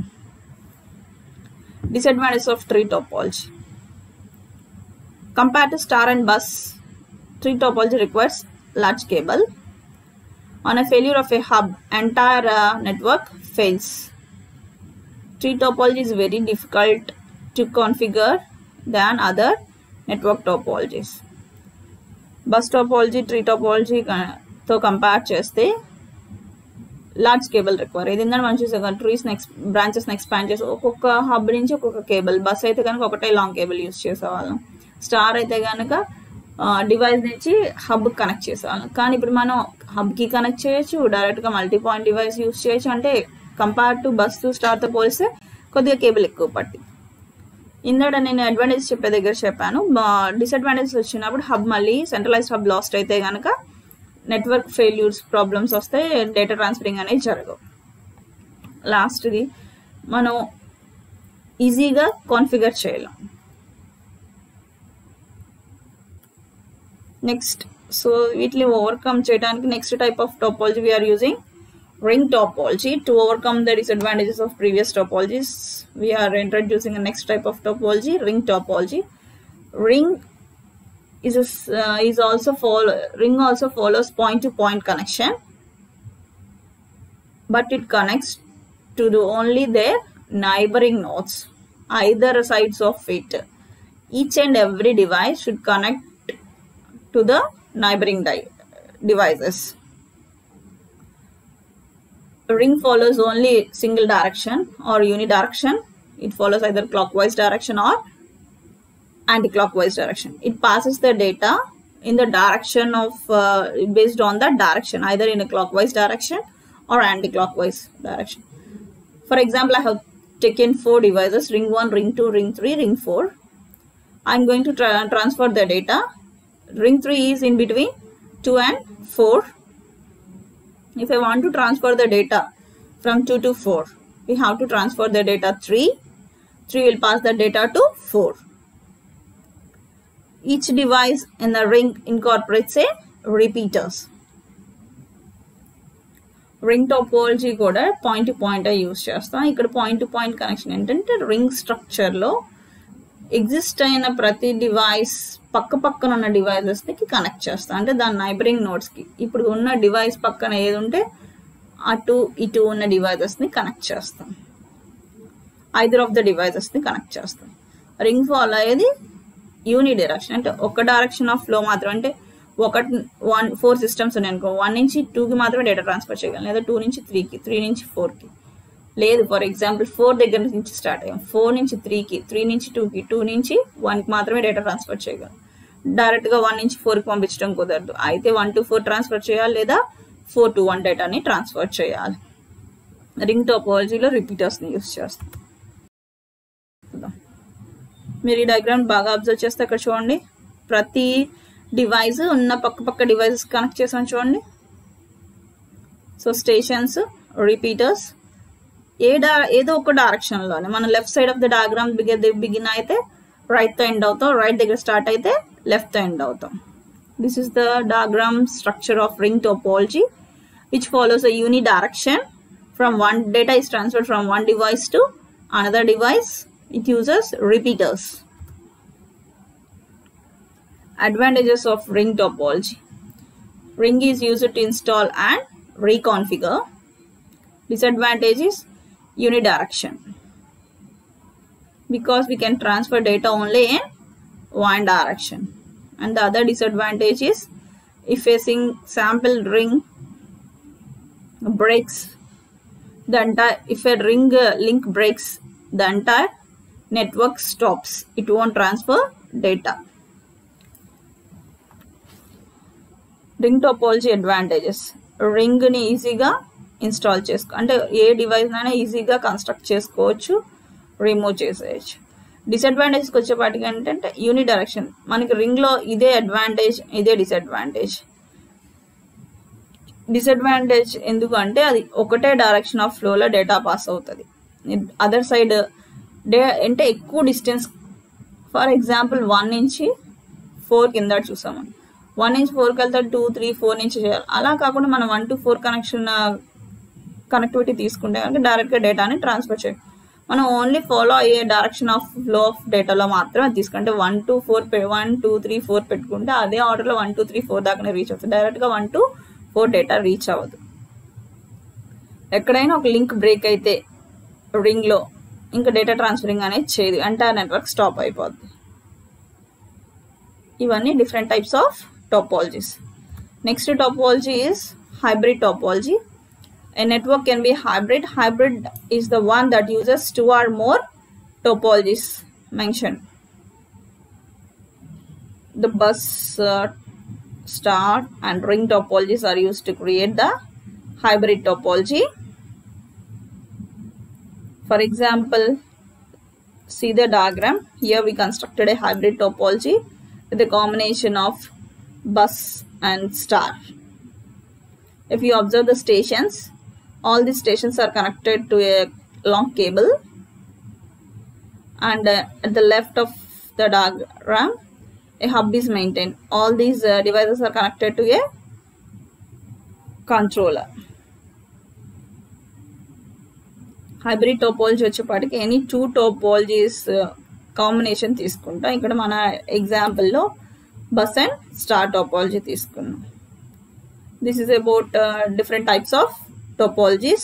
S1: Disadvantages of tree topology. Compared to star and bus, tree topology requires large cable. On a failure of a hub, entire network fails. Tree topology is very difficult to configure than other network topologies. Bus topology, tree topology తో compare చేస్తే large cable require. ఇది మనం చూసాం, trees branches expand చేసి ఒక్కొక్క hub నుంచి ఒక్కొక్క cable. Bus అయితే కనుక ఒకటే లాంగ్ కేబుల్ యూజ్ చేసేవాళ్ళం. స్టార్ అయితే కనుక డివైస్ నుంచి హబ్ కనెక్ట్ చేసేవాళ్ళం. కానీ ఇప్పుడు మనం హబ్కి కనెక్ట్ చేయొచ్చు, డైరెక్ట్గా మల్టీ పాయింట్ డివైస్ యూజ్ చేయొచ్చు. అంటే కంపేర్ టు బస్ స్టార్తో పోలిస్తే కొద్దిగా కేబుల్ ఎక్కువ పట్టింది. ఇందాక నేను అడ్వాంటేజ్ చెప్పే దగ్గర చెప్పాను. డిసడ్వాంటేజెస్ వచ్చినప్పుడు హబ్ మళ్ళీ సెంట్రలైజ్డ్ హబ్ లాస్ట్ అయితే కనుక నెట్వర్క్ ఫెయిల్యూర్స్ ప్రాబ్లమ్స్ వస్తే డేటా ట్రాన్స్ఫరింగ్ అనేది జరగవు. లాస్ట్ది మనం ఈజీగా కాన్ఫిగర్ చేయలేం. నెక్స్ట్ వీటిని ఓవర్కమ్ చేయడానికి next type of topology we are using ring topology. To overcome the disadvantages of previous topologies, we are introducing a next type of topology, ring topology. Ring also follows point to point connection, but it connects to only their neighboring nodes. either sides of it. Each and every device should connect to the neighboring devices. A ring follows only single direction or unidirection. It follows either clockwise direction or anti-clockwise direction. It passes the data in the direction of based on the direction, either in a clockwise direction or anti-clockwise direction. For example, I have taken 4 devices, ring 1, ring 2, ring 3, ring 4. I'm going to transfer the data. Ring 3 is in between 2 and 4. If I want to transfer the data from 2 to 4, we have to transfer the data 3. 3 will pass the data to 4. Each device in the ring incorporates a repeaters. Ring topology కూడా point to point use చేస్తాం. ఇక్కడ point to point connection ఏంటంటే ring స్ట్రక్చర్లో exist అయిన ప్రతి device పక్కన ఉన్న డివైజెస్కి connect చేస్తాం. అంటే దాని నైబరింగ్ నోడ్స్కి ఇప్పుడు ఉన్న డివైస్ పక్కన ఏది ఉంటే అటు ఇటు ఉన్న డివైజెస్ని కనెక్ట్ చేస్తాం. ఐదర్ ఆఫ్ ద డివైజెస్ని కనెక్ట్ చేస్తాం. రింగ్ ఫాలో అయ్యేది యూని డైరెక్షన్, అంటే ఒక డైరెక్షన్ ఆఫ్ ఫ్లో మాత్రం. అంటే 4 సిస్టమ్స్ ఉన్నాయి అనుకో, 1 నుంచి 2కి మాత్రమే డేటా ట్రాన్స్ఫర్ చేయగలం, లేదా 2 నుంచి 3కి, 3 నుంచి 4కి. లేదు, ఫర్ ఎగ్జాంపుల్ 4 దగ్గర నుంచి స్టార్ట్ అయ్యాం, 4 నుంచి 3కి, 3 నుంచి 2కి, 2 నుంచి 1కి మాత్రమే డేటా ట్రాన్స్ఫర్ చేయగలం. డైరెక్ట్గా 1 నుంచి 4కి పంపించడం కుదరదు. అయితే 1 to 4 ట్రాన్స్ఫర్ చేయాలి, లేదా 4 to 1 డేటాని ట్రాన్స్ఫర్ చేయాలి. రింగ్ టోపోలజీలో రిపీటర్స్ని యూస్ చేస్తాం. మీరు ఈ డయాగ్రామ్ బాగా అబ్జర్వ్ చేస్తే అక్కడ చూడండి, ప్రతి డివైస్ ఉన్న పక్క డివైసెస్ కనెక్ట్ చేసాం చూడండి. సో స్టేషన్స్, రిపీటర్స్ ఏదో ఒక డైరెక్షన్లోనే. మన left side of the diagram begin అయితే రైట్తో ఎండ్ అవుతాం, రైట్ దగ్గర స్టార్ట్ అయితే లెఫ్ట్తో ఎండ్ అవుతాం. This is the diagram structure of ring topology which follows a unidirection. From one data is transferred from one device to another device. It uses repeaters. Advantages of ring topology. Ring is used to install and reconfigure. Disadvantage is unidirection, because we can transfer data only in one direction. And the other disadvantage is if a sample ring breaks, if a ring link breaks, the entire network stops. It won't transfer data. Ring topology advantages. రింగ్ని ఈజీగా install అంటే ఏ device అయినా ఈజీగా construct చేసుకోవచ్చు, remove చేసేయచ్చు. డిసడ్వాంటేజ్కి వచ్చేపాటికి ఏంటంటే యూని direction. మనకి రింగ్లో ఇదే అడ్వాంటేజ్, ఇదే డిసడ్వాంటేజ్. డిసడ్వాంటేజ్ ఎందుకంటే అది ఒకటే డైరెక్షన్ ఆఫ్ ఫ్లోలో డేటా పాస్ అవుతుంది. అదర్ సైడ్ అంటే ఎక్కువ డిస్టెన్స్. ఫర్ ఎగ్జాంపుల్ 1 నుంచి 4 కింద చూసాము, 1 నుంచి 4కి వెళ్తే 2, 3, 4 నుంచి చేయాలి. అలా కాకుండా మనం 1 to 4 కనెక్టివిటీ తీసుకుంటే కనుక డైరెక్ట్గా డేటాని ట్రాన్స్ఫర్ చేయాలి. మనం ఓన్లీ ఫాలో అయ్యే డైరెక్షన్ ఆఫ్ ఫ్లో ఆఫ్ డేటాలో మాత్రమే తీసుకుంటే 1 to 4 1, 2, 3, 4 పెట్టుకుంటే అదే ఆర్డర్లో 1, 2, 3, 4 దాకానే రీచ్ అవుతుంది. డైరెక్ట్గా 1 to 4 డేటా రీచ్ అవ్వదు. ఎక్కడైనా ఒక లింక్ బ్రేక్ అయితే రింగ్లో ఇంకా డేటా ట్రాన్స్ఫరింగ్ అనేది చేయదు, ఎంటైర్ నెట్వర్క్ స్టాప్ అయిపోద్ది. ఇవన్నీ different types of topologies. Next topology is hybrid topology. A network can be hybrid. Hybrid is the one that uses 2 or more topologies mentioned. The bus, star and ring topologies are used to create the hybrid topology. For example, see the diagram. Here we constructed a hybrid topology with a combination of bus and star. If you observe the stations, all these stations are connected to a long cable, and at the left of the diagram a hub is maintained. All these devices are connected to a controller. Hybrid topology వచ్చేపాటికి any 2 topologies combination తీసుకుంటాం. ఇక్కడ మన ఎగ్జాంపుల్లో bus and star topology తీసుకున్నాం. This is about different types of topologies,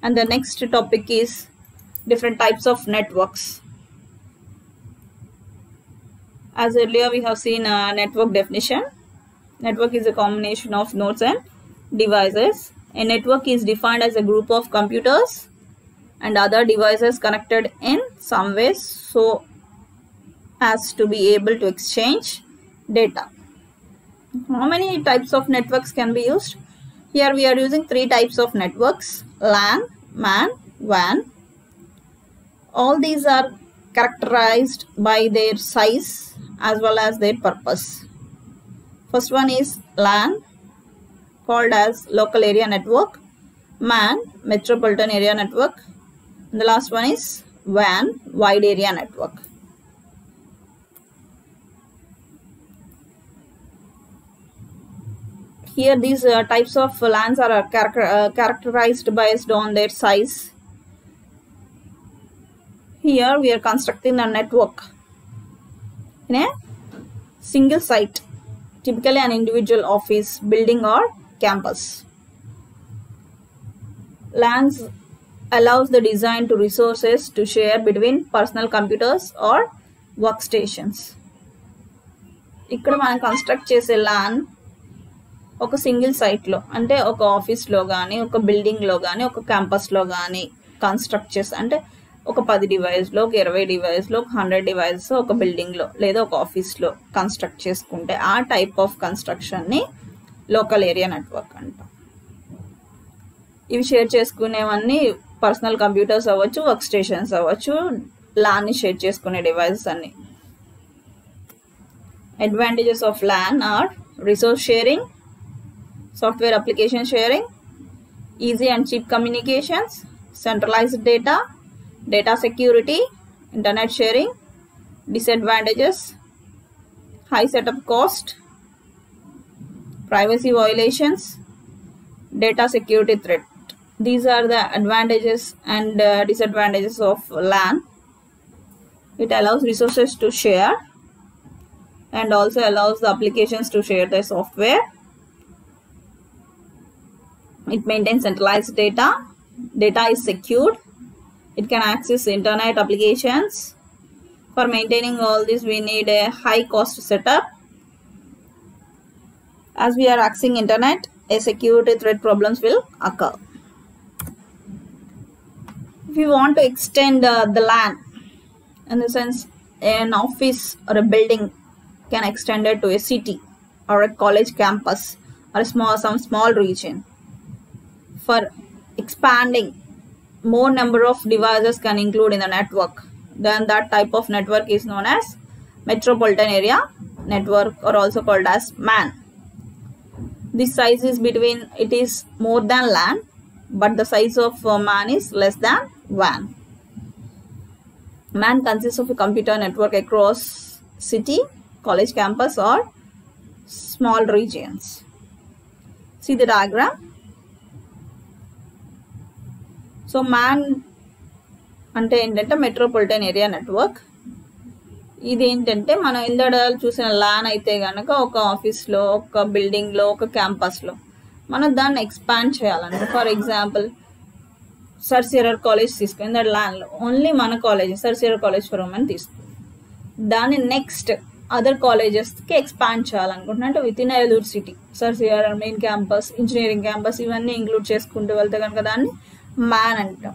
S1: and the next topic is different types of networks. As earlier we have seen network definition. Network is a combination of nodes and devices. A network is defined as a group of computers and other devices connected in some ways so as to be able to exchange data. How many types of networks can be used? Here we are using 3 types of networks: LAN, MAN, WAN. All these are characterized by their size as well as their purpose. First one is LAN, called as local area network, MAN, metropolitan area network, and the last one is WAN, wide area network. Here these types of LANs are characterized based on their size. Here we are constructing a network in a single site, typically an individual office, building or campus. LANs allows the design to resources to share between personal computers or workstations. ఇక్కడ మనం construct చేసే LAN ఒక single సైట్లో, అంటే ఒక ఆఫీస్లో కానీ, ఒక బిల్డింగ్లో కానీ, ఒక క్యాంపస్లో కానీ కన్స్ట్రక్ట్ చేసి, అంటే ఒక 10 డివైస్లో, ఒక 20 డివైస్లో, ఒక 100 డివైస్ ఒక బిల్డింగ్లో లేదా ఒక ఆఫీస్లో కన్స్ట్రక్ట్ చేసుకుంటే ఆ టైప్ ఆఫ్ కన్స్ట్రక్షన్ని లోకల్ ఏరియా నెట్వర్క్ అంటాం. ఇవి షేర్ చేసుకునేవన్నీ పర్సనల్ కంప్యూటర్స్ అవ్వచ్చు, వర్క్ స్టేషన్స్ అవ్వచ్చు, LANని షేర్ చేసుకునే డివైసెస్ అన్ని. Advantages of LAN are resource sharing, software application sharing, easy and cheap communications, centralized data, data security, internet sharing. Disadvantages: high setup cost, privacy violations, data security threat. These are the advantages and disadvantages of LAN. It allows resources to share and also allows the applications to share their software. It maintains centralized data. Data is secured. It can access internet applications. For maintaining all this, we need a high cost setup. As we are accessing internet, a security threat problems will occur. If you want to extend the LAN, in the sense an office or a building can extend it to a city or a college campus or some small region. For expanding, more number of devices can include in the network. Then that type of network is known as metropolitan area network, or also called as MAN. This size is between, it is more than LAN, but the size of MAN is less than WAN. MAN consists of a computer network across city, college campus or small regions. See the diagram. So MAN అంటే ఏంటంటే metropolitan area network. ఇది ఏంటంటే మనం ఇందాక చూసిన LAN అయితే కనుక ఒక ఆఫీస్లో, ఒక బిల్డింగ్లో, ఒక క్యాంపస్లో మనం దాన్ని ఎక్స్పాండ్ చేయాలంటే, for example sir CRR college తీసుకుని దట్ LANలో ఓన్లీ మన college sir CRR college for women తీసుకుంది. దాన్ని నెక్స్ట్ అదర్ కాలేజెస్కి ఎక్స్పాండ్ చేయాలనుకుంటున్నా, అంటే with in Eluru city sir CRR main campus, engineering campus ఇవన్నీ ఇంక్లూడ్ చేసుకుంటూ వెళ్తే కనుక దాన్ని MAN అంటాం.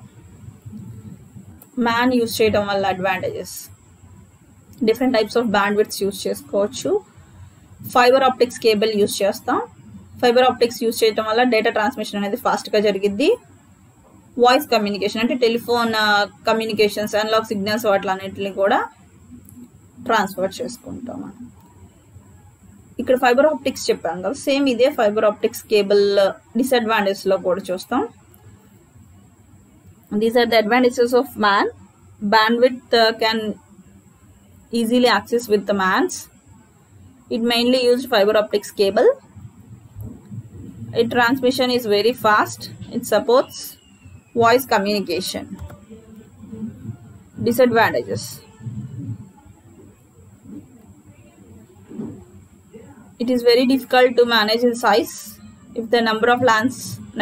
S1: MAN యూజ్ చేయడం వల్ల advantages: different types of band widths use చేసుకోవచ్చు. ఫైబర్ ఆప్టిక్స్ కేబుల్ యూజ్ చేస్తాం. ఫైబర్ ఆప్టిక్స్ యూజ్ చేయడం వల్ల డేటా ట్రాన్స్మిషన్ అనేది ఫాస్ట్గా జరిగిద్ది. వాయిస్ కమ్యూనికేషన్ అంటే టెలిఫోన్ కమ్యూనికేషన్స్, అనలాగ్ సిగ్నల్స్ వాటిలన్నింటిని కూడా ట్రాన్స్ఫర్ చేసుకుంటాం మనం. ఇక్కడ ఫైబర్ ఆప్టిక్స్ చెప్పాం కదా, సేమ్ ఇదే ఫైబర్ ఆప్టిక్స్ కేబుల్ డిసడ్వాంటేజెస్లో కూడా చూస్తాం. These are the advantages of MAN. Bandwidth can easily access with the MANs. It mainly used fiber optics cable. Its transmission is very fast. It supports voice communication. Disadvantages: it is very difficult to manage in size if the number of LAN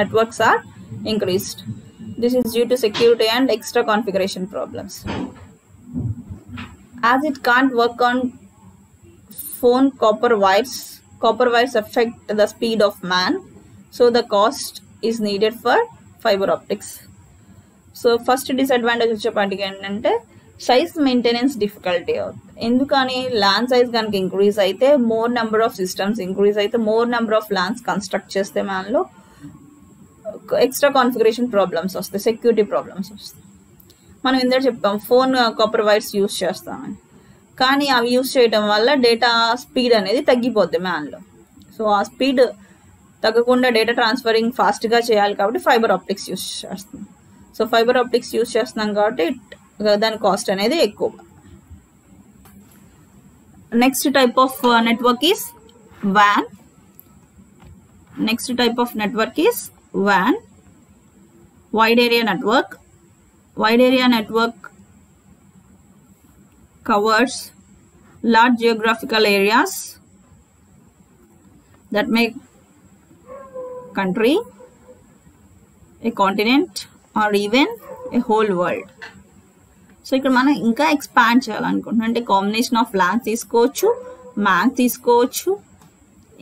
S1: networks are increased. This is due to security and extra configuration problems. As it can't work on phone copper wires affect the speed of man, so the cost is needed for fiber optics. So first disadvantage వచ్చేపాటికి ఏంటంటే size maintenance difficulty అవుతుంది. ఎందుకని LAN size కనుక increase అయితే more number of systems increase అయితే more number of LANs construct చేస్తే మ్యాన్లో extra configuration problems వస్తాయి, సెక్యూరిటీ ప్రాబ్లమ్స్ వస్తాయి. మనం ఇందాక చెప్పాం ఫోన్ కాపర్ వైర్స్ యూస్ చేస్తామని, కానీ అవి యూస్ చేయడం వల్ల డేటా స్పీడ్ అనేది తగ్గిపోద్ది మ్యాన్లో. సో ఆ స్పీడ్ తగ్గకుండా డేటా ట్రాన్స్ఫరింగ్ ఫాస్ట్గా చేయాలి కాబట్టి ఫైబర్ ఆప్టిక్స్ యూస్ చేస్తాం. సో ఫైబర్ ఆప్టిక్స్ యూస్ చేస్తున్నాం కాబట్టి దాని కాస్ట్ అనేది ఎక్కువ. Next type of network is WAN. Next type of network is WAN, wide area network. Wide area network covers large geographical areas that make country, a continent, or even a whole world. So ఇక్కడ మనం ఇంకా expand చేయాలనుకుంటున్నాం అంటే combination of LAN తీసుకోవచ్చు, man తీసుకోవచ్చు,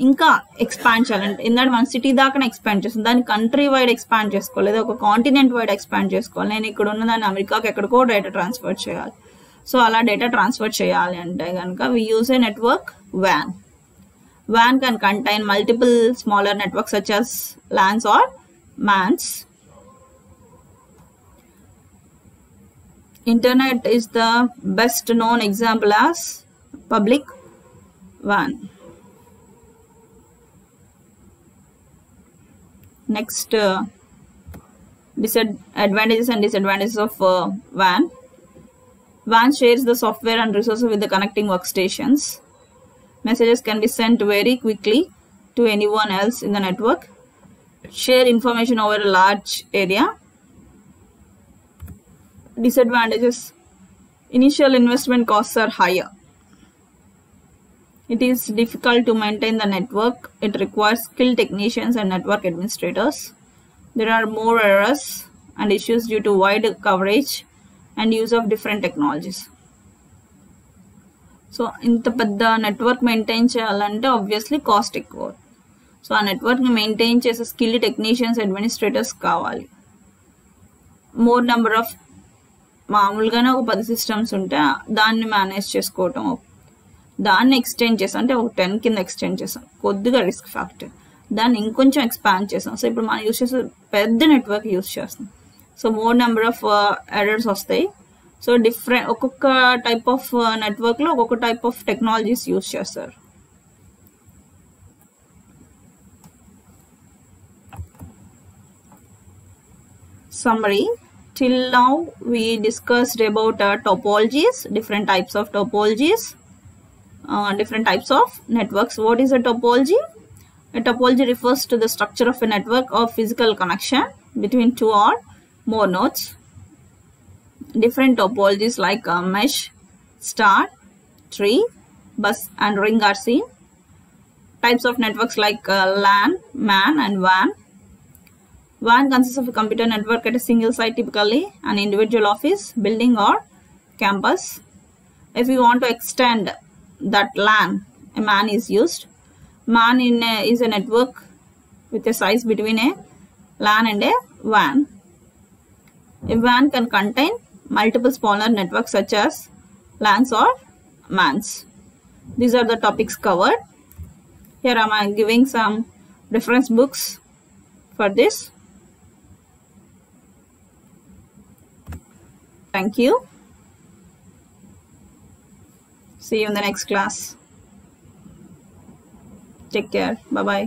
S1: ఇంకా expand చేయాలంటే ఇందాక మన సిటీ దాకా ఎక్స్పాండ్ చేస్తాం, దాన్ని కంట్రీ వైడ్ ఎక్స్పాండ్ చేసుకోవాలి, లేదా ఒక కాంటినెంట్ వైడ్ ఎక్స్పాండ్ చేసుకోవాలి. నేను ఇక్కడ ఉన్న దాన్ని అమెరికాకి ఎక్కడికో డేటా ట్రాన్స్ఫర్ చేయాలి. సో అలా డేటా ట్రాన్స్ఫర్ చేయాలి అంటే కనుక we use a network WAN. WAN can contain multiple smaller networks such as LANs or MANs. Internet is the best known example as public WAN. Next, advantages and disadvantages of WAN. WAN shares the software and resources with the connecting workstations. Messages can be sent very quickly to anyone else in the network. Share information over a large area. Disadvantages: initial investment costs are higher. It is difficult to maintain the network. It requires skilled technicians and network administrators. There are more errors and issues due to wide coverage and use of different technologies. So ఇంత పెద్ద network maintain చేయాలంటే obviously cost ఎక్కువ. So ఆ నెట్వర్క్ని maintain చేసే skilled technicians, administrators కావాలి. More number of మామూలుగానే ఒక 10 systems ఉంటే దాన్ని మేనేజ్ చేసుకోవటం, దాన్ని ఎక్స్టెండ్ చేసాం అంటే ఒక 10 కింద ఎక్స్టెండ్ చేసాం, కొద్దిగా రిస్క్ ఫ్యాక్టర్. దాన్ని ఇంకొంచెం ఎక్స్పాండ్ చేసాం. సో ఇప్పుడు మనం యూస్ చేసే పెద్ద నెట్వర్క్ యూస్ చేస్తాం. So more number of errors వస్తాయి. సో డిఫరెంట్ ఒక్కొక్క టైప్ ఆఫ్ నెట్వర్క్లో ఒక్కొక్క టైప్ ఆఫ్ టెక్నాలజీస్ యూస్ చేస్తారు. Summary: till now we discussed about topologies, different types of topologies, different types of networks. What is a topology? A topology refers to the structure of a network of physical connection between two or more nodes. Different topologies like mesh, star, tree, bus, and ring are seen. Types of networks like LAN, MAN, and WAN. WAN consists of a computer network at a single site, typically an individual office, building, or campus. If you want to extend that LAN, a MAN is used. MAN is a network with a size between a LAN and a WAN. A WAN can contain multiple smaller networks such as LANs or MANs. These are the topics covered. Here I am giving some reference books for this. Thank you. See you in the next class. Take care. Bye-bye.